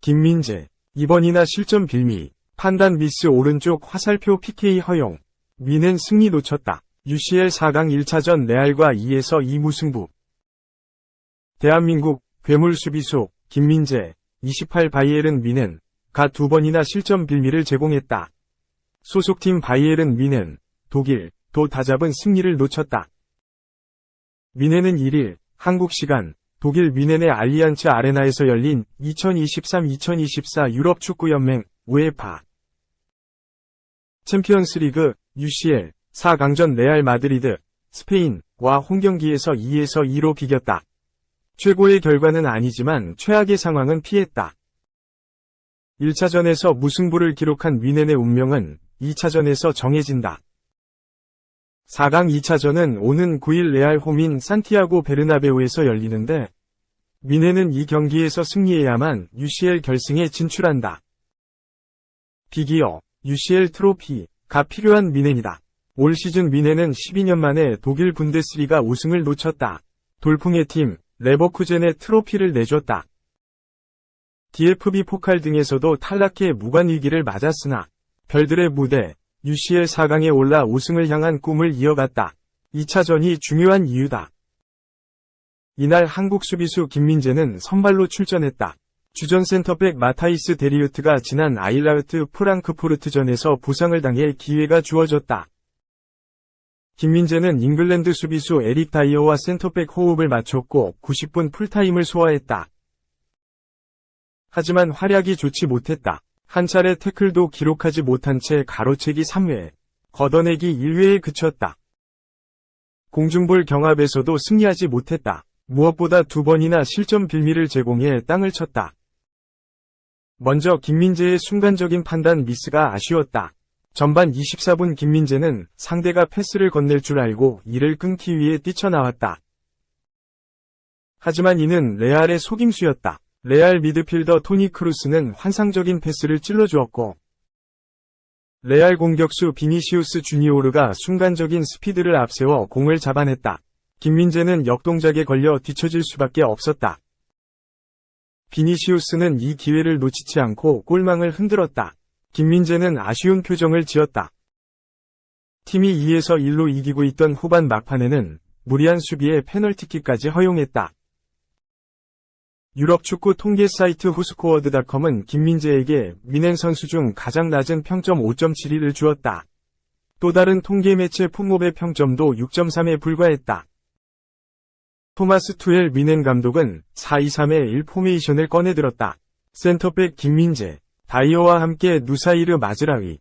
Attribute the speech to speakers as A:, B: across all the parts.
A: 김민재, 2번이나 실점 빌미, 판단 미스 오른쪽 화살표 PK 허용, 미넨 승리 놓쳤다. UCL 4강 1차전 레알과 2에서 2 무승부. 대한민국 괴물 수비수 김민재, 28 바이에른 미넨, 가 2번이나 실점 빌미를 제공했다. 소속팀 바이에른 미넨, 독일, 도 다잡은 승리를 놓쳤다. 미넨은 1일, 한국 시간, 독일 미넨의 알리안츠 아레나에서 열린 2023-2024 유럽축구연맹 우에파 챔피언스리그 UCL 4강전 레알 마드리드 스페인과 홈경기에서 2에서 2로 비겼다. 최고의 결과는 아니지만 최악의 상황은 피했다. 1차전에서 무승부를 기록한 미넨의 운명은 2차전에서 정해진다. 4강 2차전은 오는 9일 레알 홈인 산티아고 베르나베우에서 열리는데 미넨은 이 경기에서 승리해야만 UCL 결승에 진출한다. 비기어 UCL 트로피가 필요한 미넨이다. 올 시즌 미넨은 12년 만에 독일 분데스리가 우승을 놓쳤다. 돌풍의 팀 레버쿠젠의 트로피를 내줬다. DFB 포칼 등에서도 탈락해 무관위기를 맞았으나 별들의 무대 UCL 4강에 올라 우승을 향한 꿈을 이어갔다. 2차전이 중요한 이유다. 이날 한국 수비수 김민재는 선발로 출전했다. 주전 센터백 마타이스 데리우트가 지난 아일라흐트 프랑크푸르트전에서 부상을 당해 기회가 주어졌다. 김민재는 잉글랜드 수비수 에릭 다이어와 센터백 호흡을 맞췄고 90분 풀타임을 소화했다. 하지만 활약이 좋지 못했다. 한 차례 태클도 기록하지 못한 채 가로채기 3회, 걷어내기 1회에 그쳤다. 공중볼 경합에서도 승리하지 못했다. 무엇보다 2번이나 실점 빌미를 제공해 땅을 쳤다. 먼저 김민재의 순간적인 판단 미스가 아쉬웠다. 전반 24분 김민재는 상대가 패스를 건넬 줄 알고 이를 끊기 위해 뛰쳐나왔다. 하지만 이는 레알의 속임수였다. 레알 미드필더 토니 크루스는 환상적인 패스를 찔러주었고 레알 공격수 비니시우스 주니오르가 순간적인 스피드를 앞세워 공을 잡아냈다. 김민재는 역동작에 걸려 뒤처질 수밖에 없었다. 비니시우스는 이 기회를 놓치지 않고 골망을 흔들었다. 김민재는 아쉬운 표정을 지었다. 팀이 2에서 1로 이기고 있던 후반 막판에는 무리한 수비에 페널티킥까지 허용했다. 유럽 축구 통계 사이트 후스코어드닷컴은 김민재에게 미넨 선수 중 가장 낮은 평점 5.72를 주었다. 또 다른 통계 매체 풋몹의 평점도 6.3에 불과했다. 토마스 투엘 미넨 감독은 4-2-3의 1 포메이션을 꺼내들었다. 센터백 김민재, 다이어와 함께 누사이르 마즈라위,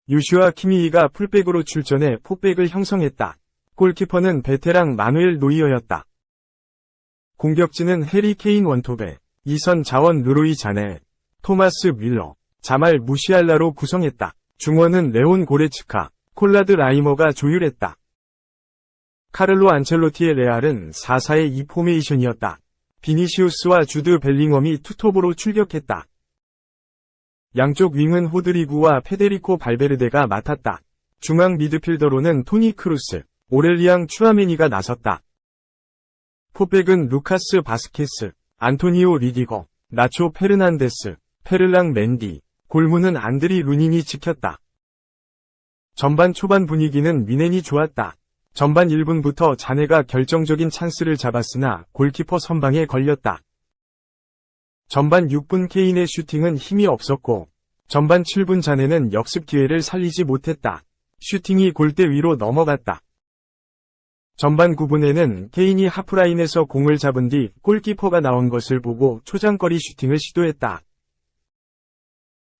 A: 유슈아 키미히가 풀백으로 출전해 포백을 형성했다. 골키퍼는 베테랑 마누엘 노이어였다. 공격진은 해리 케인 원톱에, 이선 자원 르로이 자네, 토마스 밀러, 자말 무시알라로 구성했다. 중원은 레온 고레츠카, 콜라드 라이머가 조율했다. 카를로 안첼로티의 레알은 4-4의 2 포메이션이었다. 비니시우스와 주드 벨링엄이 투톱으로 출격했다. 양쪽 윙은 호드리구와 페데리코 발베르데가 맡았다. 중앙 미드필더로는 토니 크루스, 오렐리앙 추아메니가 나섰다. 포백은 루카스 바스케스, 안토니오 리디거, 나초 페르난데스, 페를랑 맨디, 골문은 안드리 루닌이 지켰다. 전반 초반 분위기는 미넨이 좋았다. 전반 1분부터 자네가 결정적인 찬스를 잡았으나 골키퍼 선방에 걸렸다. 전반 6분 케인의 슈팅은 힘이 없었고 전반 7분 자네는 역습 기회를 살리지 못했다. 슈팅이 골대 위로 넘어갔다. 전반 9분에는 케인이 하프라인에서 공을 잡은 뒤 골키퍼가 나온 것을 보고 초장거리 슈팅을 시도했다.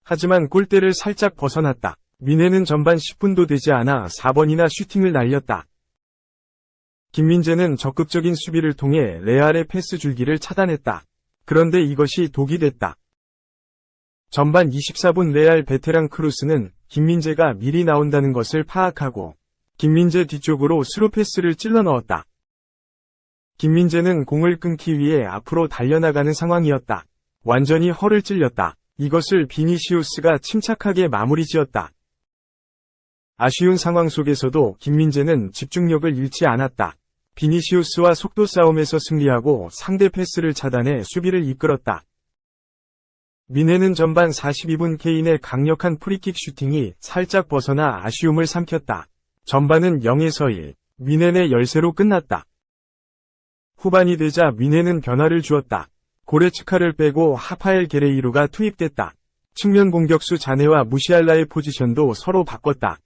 A: 하지만 골대를 살짝 벗어났다. 미넨은 전반 10분도 되지 않아 4번이나 슈팅을 날렸다. 김민재는 적극적인 수비를 통해 레알의 패스 줄기를 차단했다. 그런데 이것이 독이 됐다. 전반 24분 레알 베테랑 크루스는 김민재가 미리 나온다는 것을 파악하고 김민재 뒤쪽으로 스루 패스를 찔러 넣었다. 김민재는 공을 끊기 위해 앞으로 달려나가는 상황이었다. 완전히 허를 찔렸다. 이것을 비니시우스가 침착하게 마무리 지었다. 아쉬운 상황 속에서도 김민재는 집중력을 잃지 않았다. 비니시우스와 속도 싸움에서 승리하고 상대 패스를 차단해 수비를 이끌었다. 미네는 전반 42분 케인의 강력한 프리킥 슈팅이 살짝 벗어나 아쉬움을 삼켰다. 전반은 0에서 1, 미넨의 열세로 끝났다. 후반이 되자 미네는 변화를 주었다. 고레츠카를 빼고 하파엘 게레이루가 투입됐다. 측면 공격수 자네와 무시알라의 포지션도 서로 바꿨다.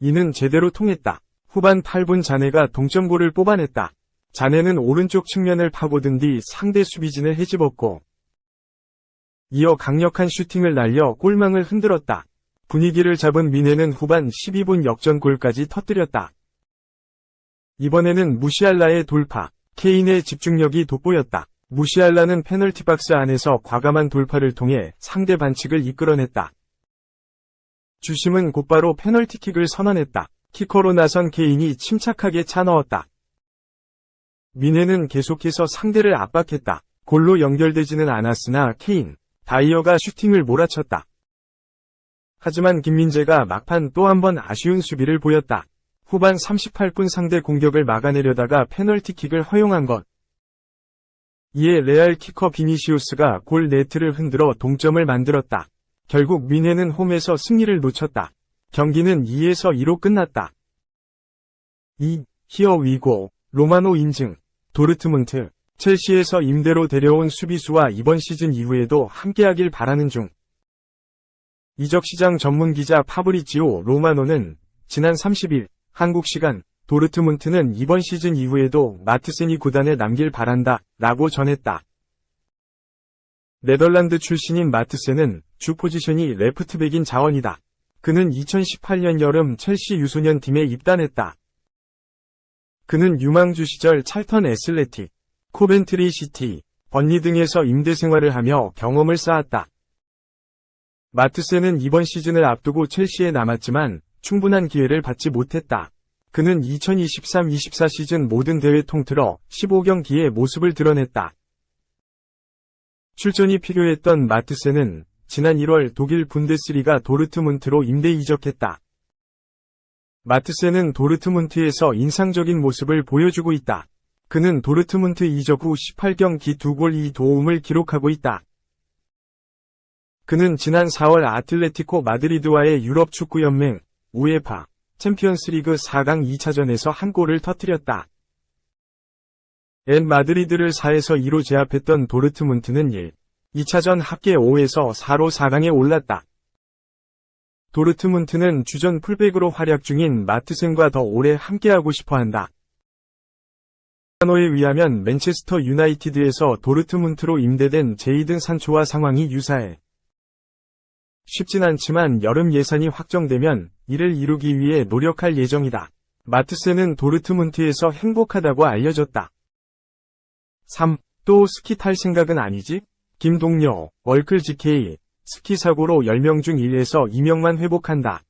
A: 이는 제대로 통했다. 후반 8분 자네가 동점골을 뽑아냈다. 자네는 오른쪽 측면을 파고든 뒤 상대 수비진을 헤집었고 이어 강력한 슈팅을 날려 골망을 흔들었다. 분위기를 잡은 미네는 후반 12분 역전골까지 터뜨렸다. 이번에는 무시알라의 돌파, 케인의 집중력이 돋보였다. 무시알라는 페널티 박스 안에서 과감한 돌파를 통해 상대 반칙을 이끌어냈다. 주심은 곧바로 페널티킥을 선언했다. 키커로 나선 케인이 침착하게 차 넣었다. 미네는 계속해서 상대를 압박했다. 골로 연결되지는 않았으나 케인, 다이어가 슈팅을 몰아쳤다. 하지만 김민재가 막판 또 한 번 아쉬운 수비를 보였다. 후반 38분 상대 공격을 막아내려다가 페널티킥을 허용한 것. 이에 레알 키커 비니시우스가 골 네트를 흔들어 동점을 만들었다. 결국 미네는 홈에서 승리를 놓쳤다. 경기는 2에서 2로 끝났다. 2. 히어 위고, 로마노 인증, 도르트문트, 첼시에서 임대로 데려온 수비수와 이번 시즌 이후에도 함께하길 바라는 중. 이적시장 전문기자 파브리지오 로마노는 지난 30일 한국 시간 도르트문트는 이번 시즌 이후에도 마트센이 구단에 남길 바란다 라고 전했다. 네덜란드 출신인 마트센은 주 포지션이 레프트백인 자원이다. 그는 2018년 여름 첼시 유소년 팀에 입단했다. 그는 유망주 시절 찰턴 애슬레틱, 코벤트리 시티, 번리 등에서 임대 생활을 하며 경험을 쌓았다. 마트센은 이번 시즌을 앞두고 첼시에 남았지만 충분한 기회를 받지 못했다. 그는 2023-24 시즌 모든 대회 통틀어 15경기의 모습을 드러냈다. 출전이 필요했던 마트센은 지난 1월 독일 분데스리가 도르트문트로 임대 이적했다. 마트센은 도르트문트에서 인상적인 모습을 보여주고 있다. 그는 도르트문트 이적 후 18경기 2골 2도움을 기록하고 있다. 그는 지난 4월 아틀레티코 마드리드와의 유럽 축구연맹 우에파 챔피언스리그 4강 2차전에서 한 골을 터뜨렸다. 마드리드를 4에서 2로 제압했던 도르트문트는 2차전 합계 5에서 4로 4강에 올랐다. 도르트문트는 주전 풀백으로 활약 중인 마트센과 더 오래 함께하고 싶어한다. 노에 의하면 맨체스터 유나이티드에서 도르트문트로 임대된 제이든 산초와 상황이 유사해. 쉽진 않지만 여름 예산이 확정되면 이를 이루기 위해 노력할 예정이다. 마트센은 도르트문트에서 행복하다고 알려졌다. 3. 또 스키 탈 생각은 아니지? 김동료, 월클 GK, 스키 사고로 10명 중 1에서 2명만 회복한다.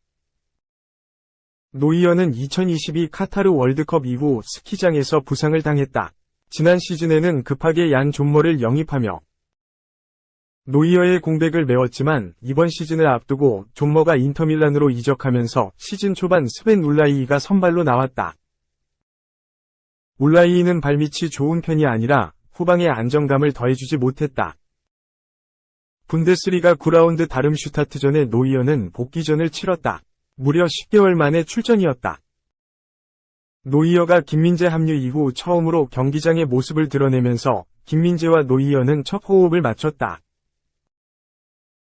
A: 노이어는 2022 카타르 월드컵 이후 스키장에서 부상을 당했다. 지난 시즌에는 급하게 얀 존머를 영입하며 노이어의 공백을 메웠지만 이번 시즌을 앞두고 존머가 인터밀란으로 이적하면서 시즌 초반 스벤 울라이이가 선발로 나왔다. 울라이이는 발밑이 좋은 편이 아니라 후방에 안정감을 더해주지 못했다. 분데스리가 9라운드 다름슈타트전에 노이어는 복귀전을 치렀다. 무려 10개월 만에 출전이었다. 노이어가 김민재 합류 이후 처음으로 경기장의 모습을 드러내면서 김민재와 노이어는 첫 호흡을 맞췄다.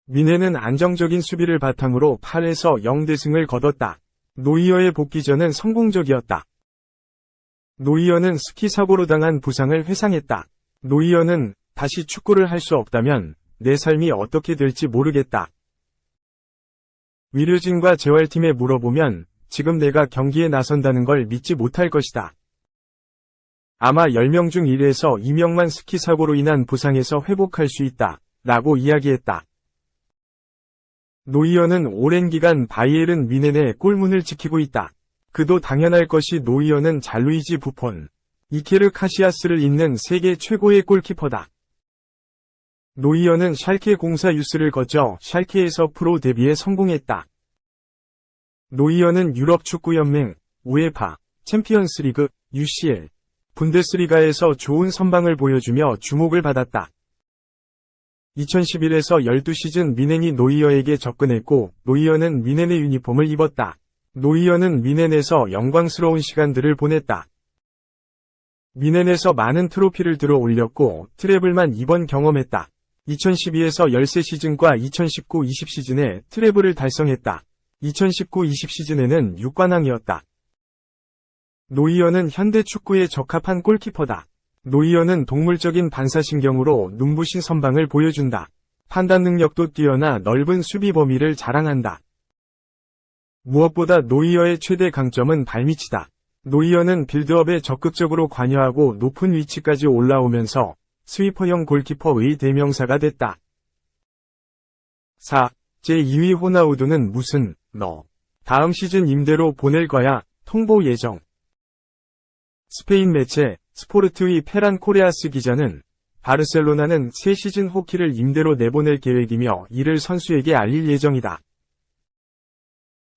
A: 미네는 안정적인 수비를 바탕으로 8에서 0대승을 거뒀다. 노이어의 복귀전은 성공적이었다. 노이어는 스키 사고로 당한 부상을 회상했다. 노이어는 다시 축구를 할 수 없다면 내 삶이 어떻게 될지 모르겠다. 위르진과 재활팀에 물어보면 지금 내가 경기에 나선다는 걸 믿지 못할 것이다. 아마 10명 중 1에서 2명만 스키 사고로 인한 부상에서 회복할 수 있다. 라고 이야기했다. 노이어는 오랜 기간 바이에른 뮌헨의 골문을 지키고 있다. 그도 당연할 것이 노이어는 잘루이지 부폰, 이케르 카시아스를 잇는 세계 최고의 골키퍼다. 노이어는 샬케 04 유스를 거쳐 샬케에서 프로 데뷔에 성공했다. 노이어는 유럽 축구연맹, 우에파, 챔피언스리그, UCL, 분데스리가에서 좋은 선방을 보여주며 주목을 받았다. 2011에서 12시즌 미넨이 노이어에게 접근했고 노이어는 미넨의 유니폼을 입었다. 노이어는 미넨에서 영광스러운 시간들을 보냈다. 미넨에서 많은 트로피를 들어 올렸고 트래블만 2번 경험했다. 2012에서 13시즌과 2019-20 시즌에 트래블을 달성했다. 2019-20 시즌에는 6관왕이었다. 노이어는 현대 축구에 적합한 골키퍼다. 노이어는 동물적인 반사신경으로 눈부신 선방을 보여준다. 판단 능력도 뛰어나 넓은 수비 범위를 자랑한다. 무엇보다 노이어의 최대 강점은 발밑이다. 노이어는 빌드업에 적극적으로 관여하고 높은 위치까지 올라오면서 스위퍼형 골키퍼의 대명사가 됐다. 4. 제2위 호나우두는 무슨, 너. 다음 시즌 임대로 보낼 거야, 통보 예정. 스페인 매체, 스포르트의 페란 코레아스 기자는 바르셀로나는 새 시즌 호키를 임대로 내보낼 계획이며 이를 선수에게 알릴 예정이다.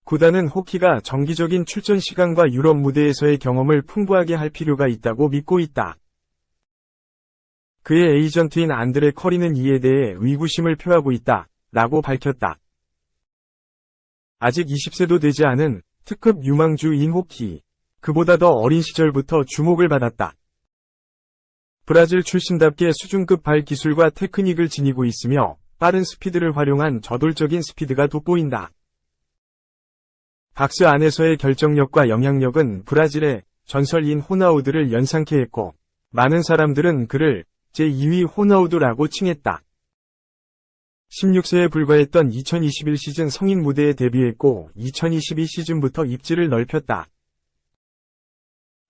A: 구단은 호키가 정기적인 출전 시간과 유럽 무대에서의 경험을 풍부하게 할 필요가 있다고 믿고 있다. 그의 에이전트인 안드레 커리는 이에 대해 의구심을 표하고 있다, 라고 밝혔다. 아직 20세도 되지 않은 특급 유망주인 호키. 그보다 더 어린 시절부터 주목을 받았다. 브라질 출신답게 수준급 발 기술과 테크닉을 지니고 있으며 빠른 스피드를 활용한 저돌적인 스피드가 돋보인다. 박스 안에서의 결정력과 영향력은 브라질의 전설인 호나우두를 연상케 했고 많은 사람들은 그를 제2위 호나우두라고 칭했다. 16세에 불과했던 2021 시즌 성인 무대에 데뷔했고 2022 시즌부터 입지를 넓혔다.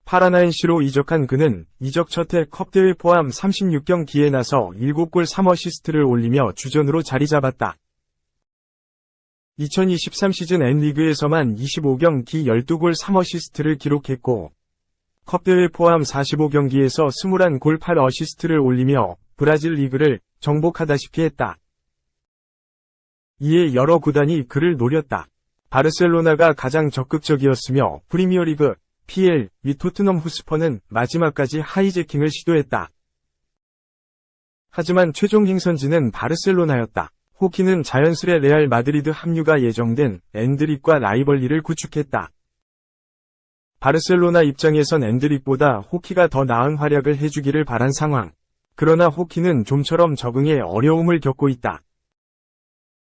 A: 파라나엔시로 이적한 그는 이적 첫해 컵대회 포함 36경기에 나서 7골 3어시스트를 올리며 주전으로 자리 잡았다. 2023 시즌 N리그에서만 25경기 12골 3어시스트를 기록했고 컵대회 포함 45경기에서 21골 8어시스트를 올리며 브라질 리그를 정복하다시피 했다. 이에 여러 구단이 그를 노렸다. 바르셀로나가 가장 적극적이었으며 프리미어리그, PL 및 토트넘 후스퍼는 마지막까지 하이제킹을 시도했다. 하지만 최종 행선지는 바르셀로나였다. 호키는 자연스레 레알 마드리드 합류가 예정된 엔드릭과 라이벌리를 구축했다. 바르셀로나 입장에선 엔드릭보다 호키가 더 나은 활약을 해주기를 바란 상황. 그러나 호키는 좀처럼 적응에 어려움을 겪고 있다.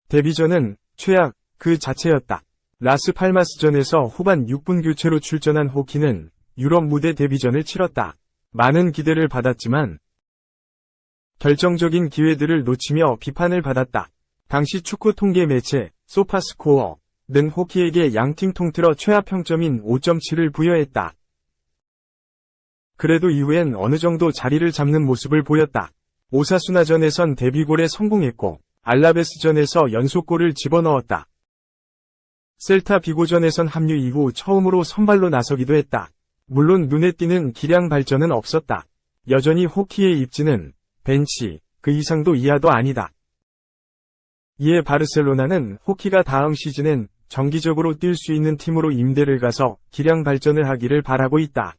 A: 데뷔전은 최악 그 자체였다. 라스팔마스전에서 후반 6분 교체로 출전한 호키는 유럽 무대 데뷔전을 치렀다. 많은 기대를 받았지만 결정적인 기회들을 놓치며 비판을 받았다. 당시 축구 통계 매체 소파스코어는 호키에게 양팀 통틀어 최하 평점인 5.7을 부여했다. 그래도 이후엔 어느 정도 자리를 잡는 모습을 보였다. 오사수나전에선 데뷔골에 성공했고 알라베스전에서 연속골을 집어넣었다. 셀타 비고전에선 합류 이후 처음으로 선발로 나서기도 했다. 물론 눈에 띄는 기량 발전은 없었다. 여전히 호키의 입지는 벤치, 그 이상도 이하도 아니다. 이에 바르셀로나는 호키가 다음 시즌엔 정기적으로 뛸 수 있는 팀으로 임대를 가서 기량 발전을 하기를 바라고 있다.